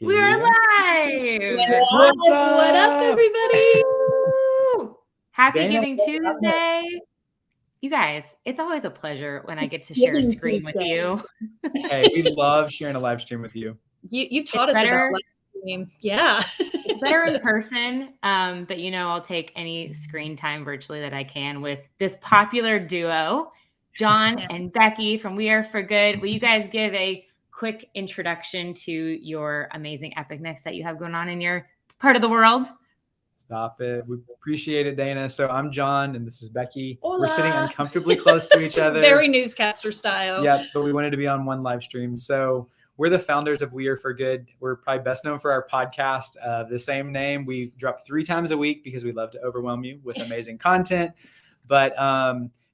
We're live. What up, everybody? Woo! Happy Dana, Giving Tuesday. You guys, it's always a pleasure when I get to share a Giving screen with Tuesday. you. Hey, we love sharing a live stream with you. You taught It's us better- about live stream. Yeah. It's better in person, but I'll take any screen time virtually that I can with this popular duo, John and Becky from We Are For Good. Will you guys give a quick introduction to your amazing epicness that you have going on in your part of the world? Stop it. We appreciate it, Dana. So I'm John, and this is Becky. Hola. We're sitting uncomfortably close to each other. Very newscaster style. Yeah, but we wanted to be on one live stream. So we're the founders of We Are For Good. We're probably best known for our podcast, the same name. We drop 3 times a week because we love to overwhelm you with amazing content. But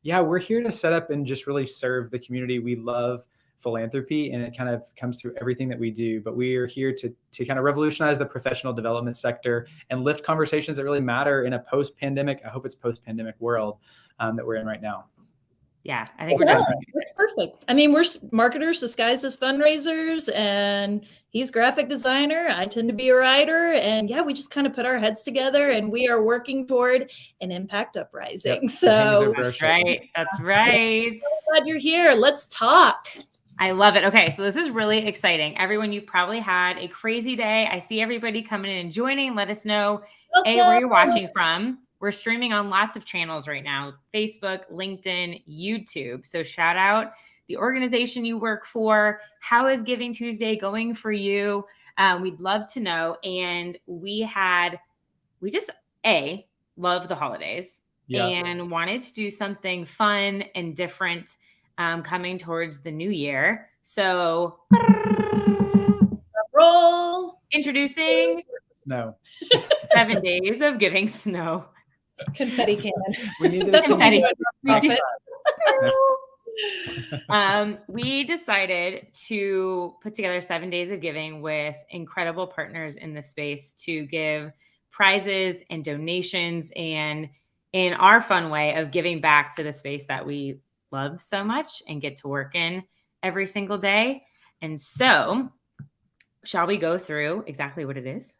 we're here to set up and just really serve the community. We love philanthropy, and it kind of comes through everything that we do. But we are here to kind of revolutionize the professional development sector and lift conversations that really matter in a post-pandemic, I hope it's post-pandemic world that we're in right now. Yeah, I think we're doing That's perfect. I mean, we're marketers disguised as fundraisers, and he's graphic designer. I tend to be a writer, and we just kind of put our heads together, and we are working toward an impact uprising. Yep. So That's right. That's right. glad you're here. Let's talk. I love it. Okay, so this is really exciting. Everyone, you've probably had a crazy day. I see everybody coming in and joining. Let us know, where you're watching from. We're streaming on lots of channels right now: Facebook, LinkedIn, YouTube. So shout out the organization you work for. How is Giving Tuesday going for you? We'd love to know. And we just love the holidays and wanted to do something fun and different coming towards the new year. So Roll. introducing Snow. 7 days of giving snow. Confetti cannon. We need That's what we do Confetti. at Profit. We decided to put together 7 days of giving with incredible partners in the space to give prizes and donations, and in our fun way of giving back to the space that we love so much and get to work in every single day. And so, shall we go through exactly what it is?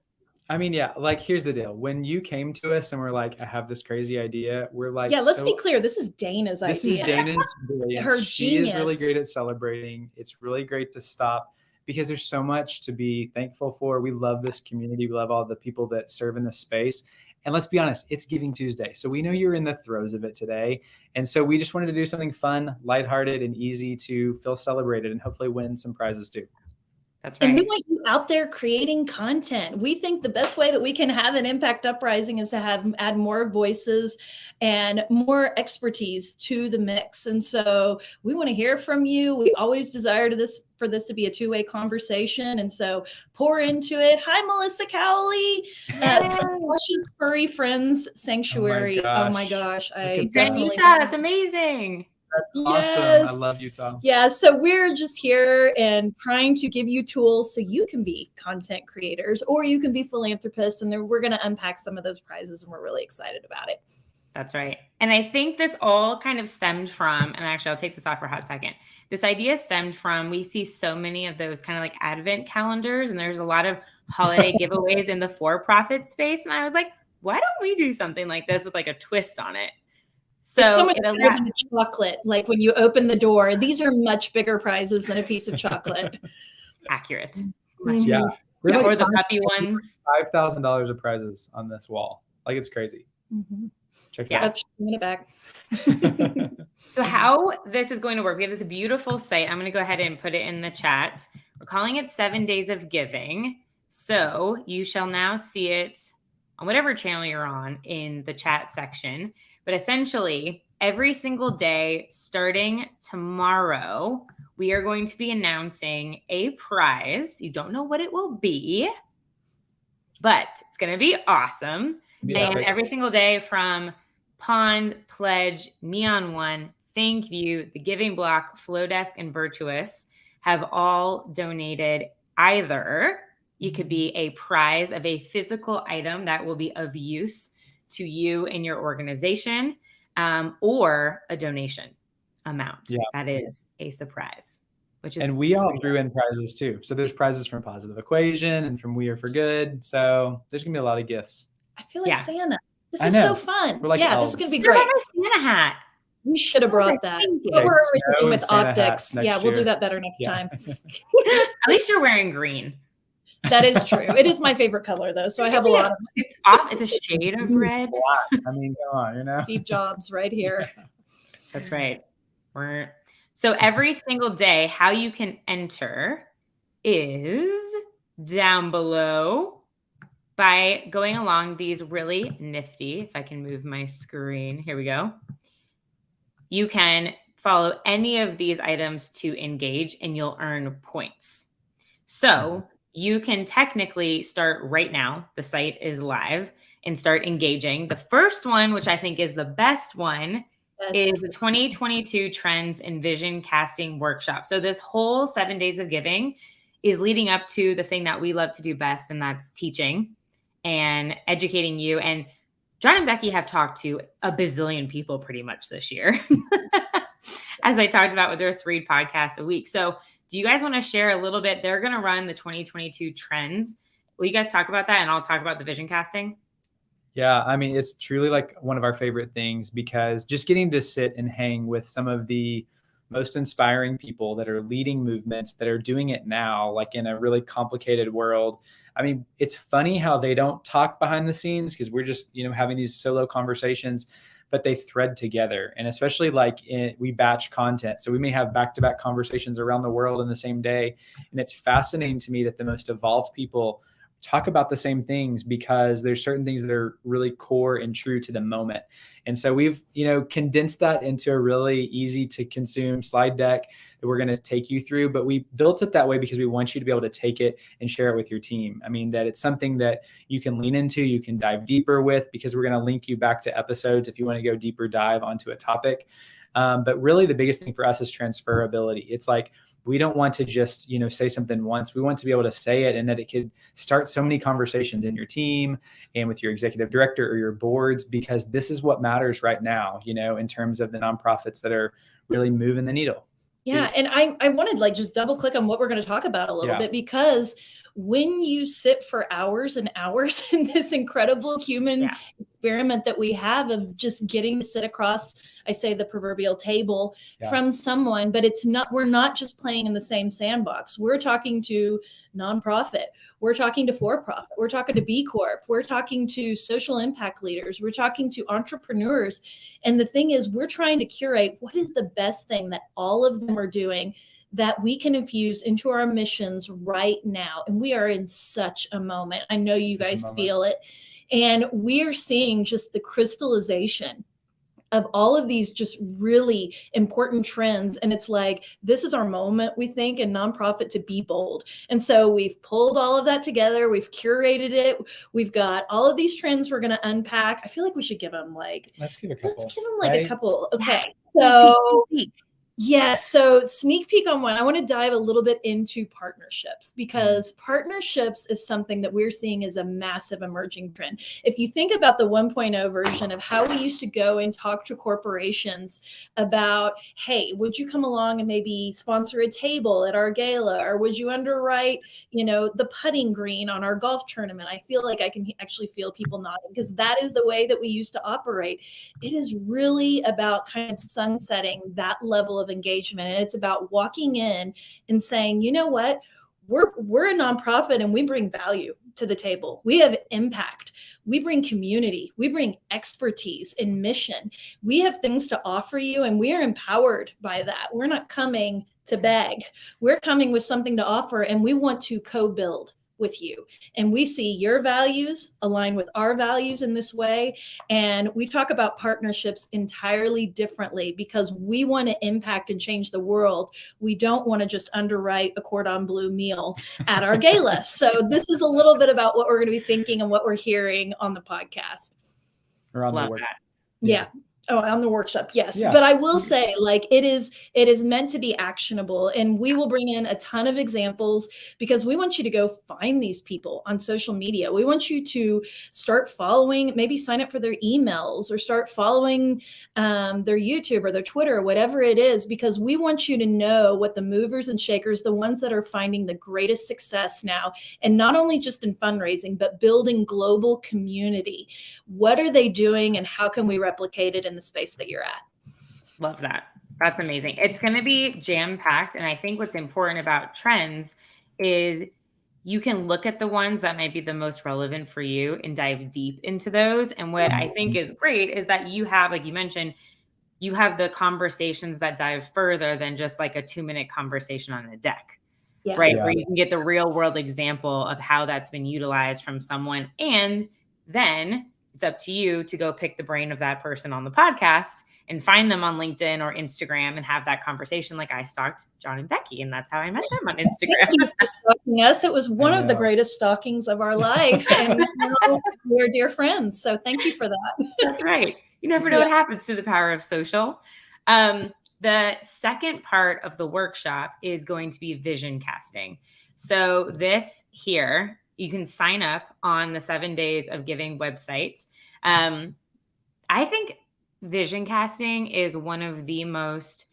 I mean, here's the deal. When you came to us and we're like, I have this crazy idea, we're like, let's be clear. This is Dana's idea. This is Dana's brilliance. Her She is really genius. great at celebrating. It's really great to stop because there's so much to be thankful for. We love this community. We love all the people that serve in this space. And let's be honest, it's Giving Tuesday. So we know you're in the throes of it today. And so we just wanted to do something fun, lighthearted, and easy to feel celebrated and hopefully win some prizes too. That's right. And we want you out there creating content. We think the best way that we can have an impact uprising is to add more voices and more expertise to the mix. And so we want to hear from you. We always desire for this to be a two-way conversation. And so pour into it. Hi, Melissa Cowley. Squash's Furry Friends Sanctuary. Oh my gosh. I definitely. Utah, that's amazing. That's awesome. Yes. I love Utah. Yeah, so we're just here and trying to give you tools so you can be content creators or you can be philanthropists, and then we're going to unpack some of those prizes, and we're really excited about it. That's right. And I think this all kind of stemmed from, and actually I'll take this off for a hot second. This idea stemmed from, we see so many of those kind of like advent calendars, and there's a lot of holiday giveaways in the for-profit space. And I was like, why don't we do something like this with like a twist on it? So it's so much better than chocolate. Like when you open the door, these are much bigger prizes than a piece of chocolate. Accurate. Mm-hmm. Yeah. There's Or the puppy ones. $5,000 of prizes on this wall. Like, it's crazy. Mm-hmm. Check it out. Bring it back. So how this is going to work, we have this beautiful site. I'm going to go ahead and put it in the chat. We're calling it 7 Days of Giving. So you shall now see it on whatever channel you're on in the chat section. But essentially, every single day starting tomorrow, we are going to be announcing a prize. You don't know what it will be, but it's going to be awesome. Yeah, and every single day from Pond, Pledge, Neon One, Thankview, The Giving Block, Flodesk, and Virtuous have all donated either. You could be a prize of a physical item that will be of use to you and your organization, or a donation amount. Yeah. That is a surprise, which is And we all threw in prizes too. So there's prizes from Positive Equation and from We Are for Good. So there's gonna be a lot of gifts. I feel like Santa. This I is know. so fun. We're like Yeah, elves. this is gonna be What great. about my Santa hat? We should have brought that. Thank you. But we're Snow already and with Santa optics. hats next Yeah, we'll do year. that better next time. At least you're wearing green. That is true. It is my favorite color though. So I have a lot of It's off. It's a shade of red. I mean, come on, you know. Steve Jobs right here. That's right. So every single day, how you can enter is down below by going along these really nifty, if I can move my screen, here we go. You can follow any of these items to engage and you'll earn points. So you can technically start right now. The site is live and start engaging. The first one, which I think is the best one, is the 2022 Trends Envision Casting Workshop. So this whole 7 days of giving is leading up to the thing that we love to do best, and that's teaching and educating you. And John and Becky have talked to a bazillion people pretty much this year, as I talked about with their 3 podcasts a week. So do you guys want to share a little bit? They're going to run the 2022 trends. Will you guys talk about that? And I'll talk about the vision casting. Yeah, I mean, it's truly like one of our favorite things, because just getting to sit and hang with some of the most inspiring people that are leading movements that are doing it now, like in a really complicated world. I mean, it's funny how they don't talk behind the scenes because we're just, having these solo conversations, but they thread together. And especially we batch content. So we may have back-to-back conversations around the world in the same day. And it's fascinating to me that the most evolved people talk about the same things, because there's certain things that are really core and true to the moment. And so we've, condensed that into a really easy to consume slide deck that we're going to take you through. But we built it that way because we want you to be able to take it and share it with your team. I mean, that it's something that you can lean into, you can dive deeper with, because we're going to link you back to episodes if you want to go deeper dive onto a topic. But really the biggest thing for us is transferability. It's like, we don't want to just, say something once. We want to be able to say it, and that it could start so many conversations in your team and with your executive director or your boards, because this is what matters right now, in terms of the nonprofits that are really moving the needle. Yeah. And I wanted just double click on what we're going to talk about a little bit, because when you sit for hours and hours in this incredible human experiment that we have of just getting to sit across, I say the proverbial table from someone, but we're not just playing in the same sandbox. We're talking to nonprofit. We're talking to for-profit. We're talking to B Corp. We're talking to social impact leaders. We're talking to entrepreneurs. And the thing is, we're trying to curate what is the best thing that all of them are doing that we can infuse into our missions right now. And we are in such a moment. I know you guys feel it. And we are seeing just the crystallization of all of these just really important trends. And it's like, this is our moment, we think, in nonprofit to be bold. And so we've pulled all of that together. We've curated it. We've got all of these trends we're going to unpack. I feel like we should give them let's give a couple. A couple. Okay. So so sneak peek on one. I want to dive a little bit into partnerships, because partnerships is something that we're seeing as a massive emerging trend. If you think about the 1.0 version of how we used to go and talk to corporations about, hey, would you come along and maybe sponsor a table at our gala? Or would you underwrite, the putting green on our golf tournament? I feel like I can actually feel people nodding, because that is the way that we used to operate. It is really about kind of sunsetting that level of engagement. And it's about walking in and saying, you know what, we're a nonprofit and we bring value to the table. We have impact. We bring community. We bring expertise and mission. We have things to offer you, and we are empowered by that. We're not coming to beg. We're coming with something to offer, and we want to co-build with you. And we see your values align with our values in this way. And we talk about partnerships entirely differently, because we want to impact and change the world. We don't want to just underwrite a cordon bleu meal at our gala. So this is a little bit about what we're going to be thinking and what we're hearing on the podcast. Around Love the work. that. Yeah. Oh, on the workshop, yes. Yeah. But I will say, like, it is meant to be actionable, and we will bring in a ton of examples because we want you to go find these people on social media. We want you to start following, maybe sign up for their emails or start following their YouTube or their Twitter or whatever it is, because we want you to know what the movers and shakers, the ones that are finding the greatest success now, and not only just in fundraising, but building global community. What are they doing, and how can we replicate it in the space that you're at? Love that. That's amazing. It's going to be jam-packed. And I think what's important about trends is you can look at the ones that might be the most relevant for you and dive deep into those. And what I think is great is that you have, like you mentioned, you have the conversations that dive further than just like a 2-minute conversation on a deck, right? Yeah. Where you can get the real world example of how that's been utilized from someone. And then it's up to you to go pick the brain of that person on the podcast and find them on LinkedIn or Instagram and have that conversation. Like I stalked John and Becky, and that's how I met them on Instagram. Stalking us. It was one of the greatest stalkings of our life, and we're dear friends. So thank you for that. That's right. You never know what happens through the power of social. The second part of the workshop is going to be vision casting. So this here, you can sign up on the 7 Days of Giving website. I think vision casting is one of the most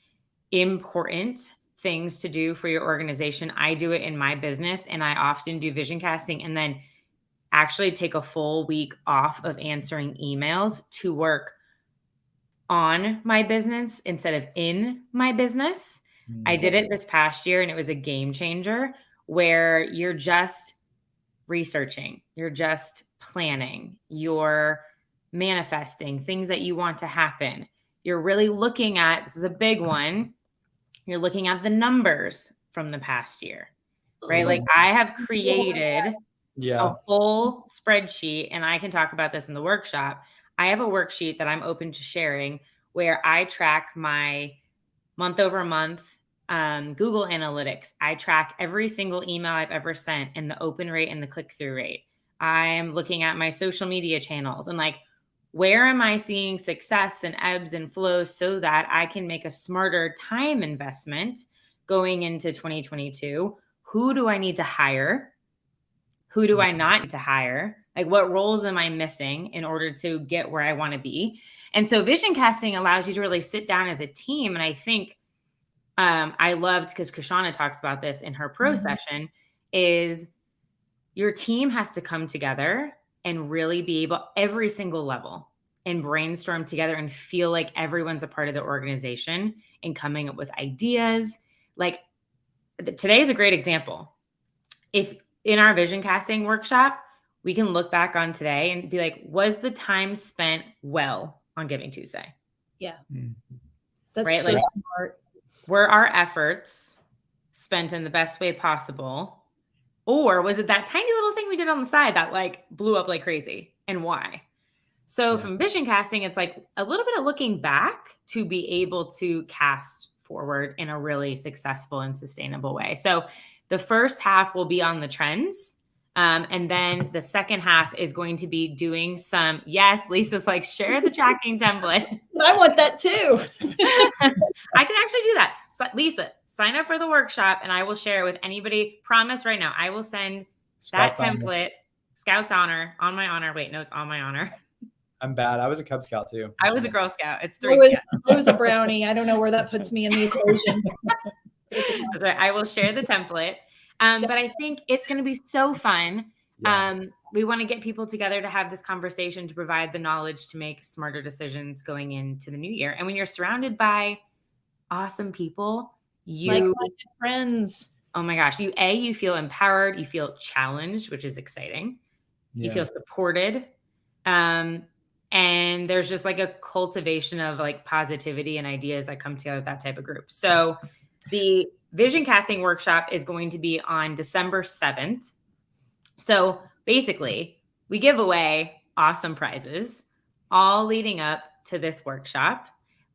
important things to do for your organization. I do it in my business, and I often do vision casting and then actually take a full week off of answering emails to work on my business instead of in my business. I did it this past year, and it was a game changer where you're just researching, you're just planning, you're manifesting things that you want to happen. You're really looking at, this is a big one, you're looking at the numbers from the past year, right? Like I have created a whole spreadsheet, and I can talk about this in the workshop. I have a worksheet that I'm open to sharing where I track my month over month Google Analytics. I track every single email I've ever sent and the open rate and the click-through rate. I'm looking at my social media channels and like, where am I seeing success and ebbs and flows so that I can make a smarter time investment going into 2022? Who do I need to hire? Who do I not need to hire? Like what roles am I missing in order to get where I want to be? And so vision casting allows you to really sit down as a team. And I think I loved, because Kashana talks about this in her pro session, is your team has to come together and really be able, every single level, and brainstorm together and feel like everyone's a part of the organization and coming up with ideas. Like today is a great example. If in our vision casting workshop, we can look back on today and be like, was the time spent well on Giving Tuesday? Yeah. That's right? so Like, smart. were our efforts spent in the best way possible? Or was it that tiny little thing we did on the side that like blew up like crazy, and why? So from vision casting, it's like a little bit of looking back to be able to cast forward in a really successful and sustainable way. So the first half will be on the trends. And then the second half is going to be doing some, yes, Lisa's like, share the tracking template. I want that too. I can actually do that. So, Lisa, sign up for the workshop and I will share it with anybody. Promise right now, I will send that template, Scout's honor, on my honor. Wait, no, it's on my honor. I'm bad. I was a Cub Scout too. I was a Girl Scout. It's 3. I was a brownie. I don't know where that puts me in the equation. That's right. I will share the template. But I think it's going to be so fun. We want to get people together to have this conversation, to provide the knowledge to make smarter decisions going into the new year. And when you're surrounded by awesome people, you like friends. Oh my gosh, you feel empowered, you feel challenged, which is exciting. You feel supported. And there's just like a cultivation of like positivity and ideas that come together with that type of group. So the vision casting workshop is going to be on December 7th. So basically, we give away awesome prizes all leading up to this workshop,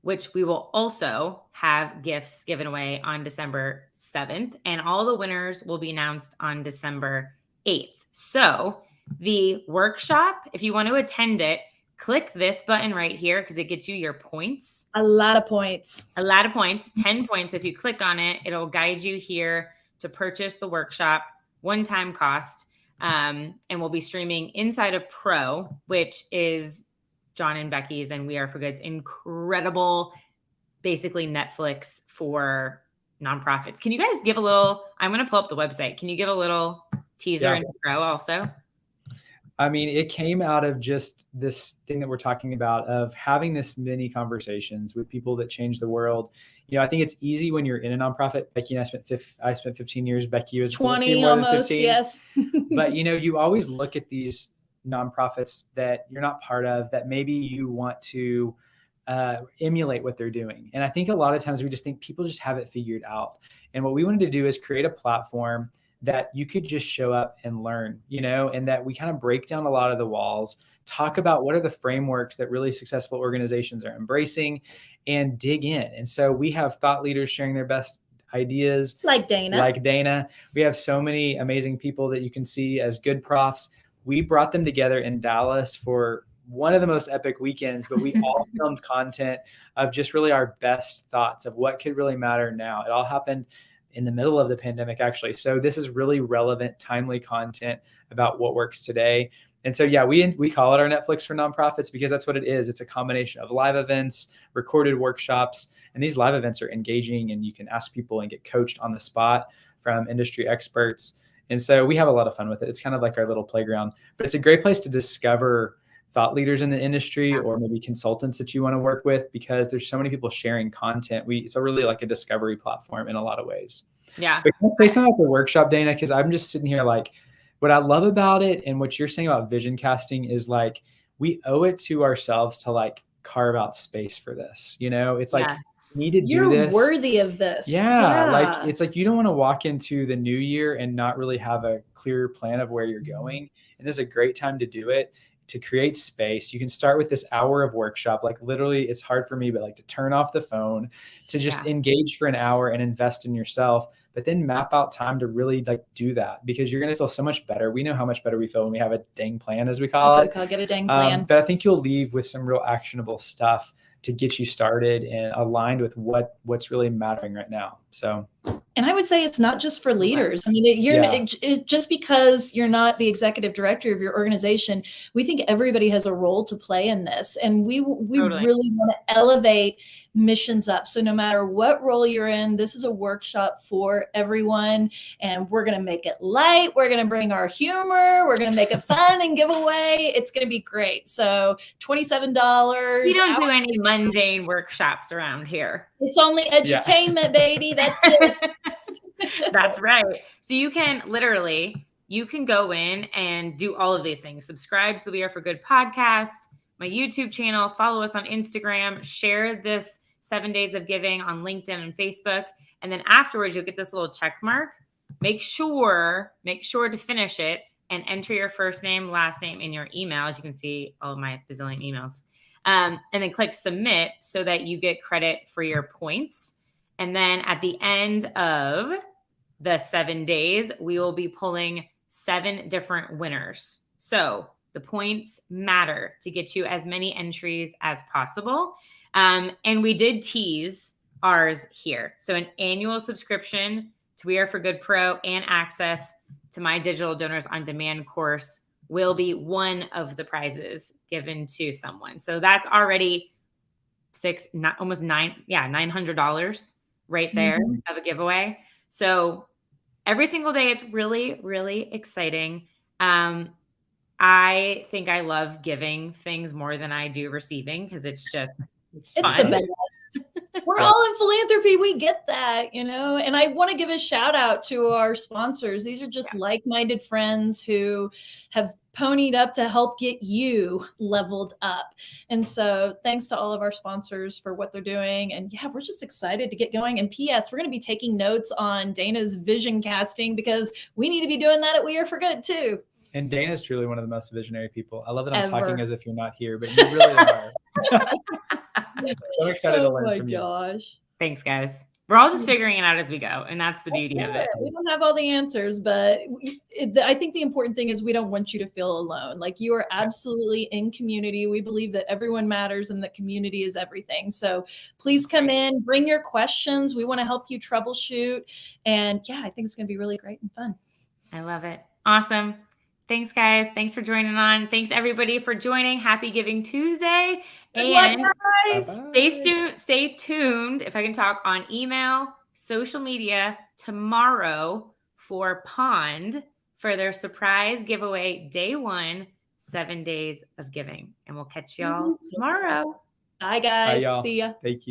which we will also have gifts given away on December 7th. And all the winners will be announced on December 8th. So the workshop, if you want to attend it, click this button right here because it gets you your points. A lot of points. A lot of points, 10 points. If you click on it, it'll guide you here to purchase the workshop, one-time cost. And we'll be streaming inside of Pro, which is John and Becky's and We Are for Good's incredible, basically Netflix for nonprofits. Can you guys give a little, I'm going to pull up the website. Can you give a little teaser into Pro also? I mean, it came out of just this thing that we're talking about of having this many conversations with people that change the world. You know, I think it's easy when you're in a nonprofit. Becky and I spent 15 years. Becky was 20 almost, yes. But, you know, you always look at these nonprofits that you're not part of, that maybe you want to emulate what they're doing. And I think a lot of times we just think people just have it figured out. And what we wanted to do is create a platform that you could just show up and learn, you know, and that we kind of break down a lot of the walls, talk about what are the frameworks that really successful organizations are embracing, and dig in. And so we have thought leaders sharing their best ideas. Like Dana. We have so many amazing people that you can see as good profs. We brought them together in Dallas for one of the most epic weekends, but we all filmed content of just really our best thoughts of what could really matter now. It all happened in the middle of the pandemic, actually. So this is really relevant, timely content about what works today. And so, yeah, we call it our Netflix for nonprofits because that's what it is. It's a combination of live events, recorded workshops, and these live events are engaging and you can ask people and get coached on the spot from industry experts. And so we have a lot of fun with it. It's kind of like our little playground, but it's a great place to discover thought leaders in the industry or maybe consultants that you want to work with because there's so many people sharing content. It's a really like a discovery platform in a lot of ways. Yeah. But can I say something about the workshop, Dana? Because I'm just sitting here like, what I love about it and what you're saying about vision casting is like, we owe it to ourselves to like carve out space for this. You know, it's like, you need to do this. You're worthy of this. Yeah. Like, it's like, you don't want to walk into the new year and not really have a clear plan of where you're going. And this is a great time to do it. To create space. You can start with this hour of workshop. Like literally it's hard for me, but like to turn off the phone, to just engage for an hour and invest in yourself, but then map out time to really like do that because you're going to feel so much better. We know how much better we feel when we have a dang plan, as we call it. That's what I call get a dang plan. But I think you'll leave with some real actionable stuff to get you started and aligned with what's really mattering right now. So. And I would say it's not just for leaders. I mean, just because you're not the executive director of your organization, we think everybody has a role to play in this. And we Totally. really want to elevate missions up. So no matter what role you're in, this is a workshop for everyone. And we're going to make it light. We're going to bring our humor. We're going to make it fun and give away. It's going to be great. So $27. We don't do any mundane workshops around here. It's only edutainment, baby. That's it. That's right. So you can go in and do all of these things. Subscribe to the We Are for Good podcast, my YouTube channel, follow us on Instagram, share this 7 days of giving on LinkedIn and Facebook. And then afterwards, you'll get this little check mark. Make sure to finish it and enter your first name, last name in your email. As you can see, all of my bazillion emails. And then click submit so that you get credit for your points. And then at the end of the 7 days, we will be pulling 7 different winners. So the points matter to get you as many entries as possible. And we did tease ours here. So an annual subscription to We Are for Good Pro and access to my Digital Donors on Demand course will be one of the prizes given to someone. So that's already $900 right there of a giveaway. So every single day, it's really, really exciting. I think I love giving things more than I do receiving because it's fun. The best. We're all in philanthropy. We get that, you know, and I want to give a shout out to our sponsors. These are just like-minded friends who have ponied up to help get you leveled up. And so thanks to all of our sponsors for what they're doing. And yeah, we're just excited to get going. And P.S., we're going to be taking notes on Dana's vision casting because we need to be doing that at We Are for Good too. And Dana's truly one of the most visionary people. I love that I'm talking as if you're not here, but you really are. So excited to learn from you. Oh my gosh. Thanks, guys. We're all just figuring it out as we go. And that's the beauty of it. We don't have all the answers, but I think the important thing is we don't want you to feel alone. Like, you are absolutely in community. We believe that everyone matters and that community is everything. So please come in, bring your questions. We want to help you troubleshoot. And yeah, I think it's going to be really great and fun. I love it. Awesome. Thanks, guys. Thanks for joining on. Thanks, everybody, for joining. Happy Giving Tuesday. Good luck, guys. Stay tuned, if I can talk, on email, social media tomorrow for Pond for their surprise giveaway, day 1, 7 days of giving. And we'll catch y'all tomorrow. Bye, guys. Bye, y'all. See ya. Thank you.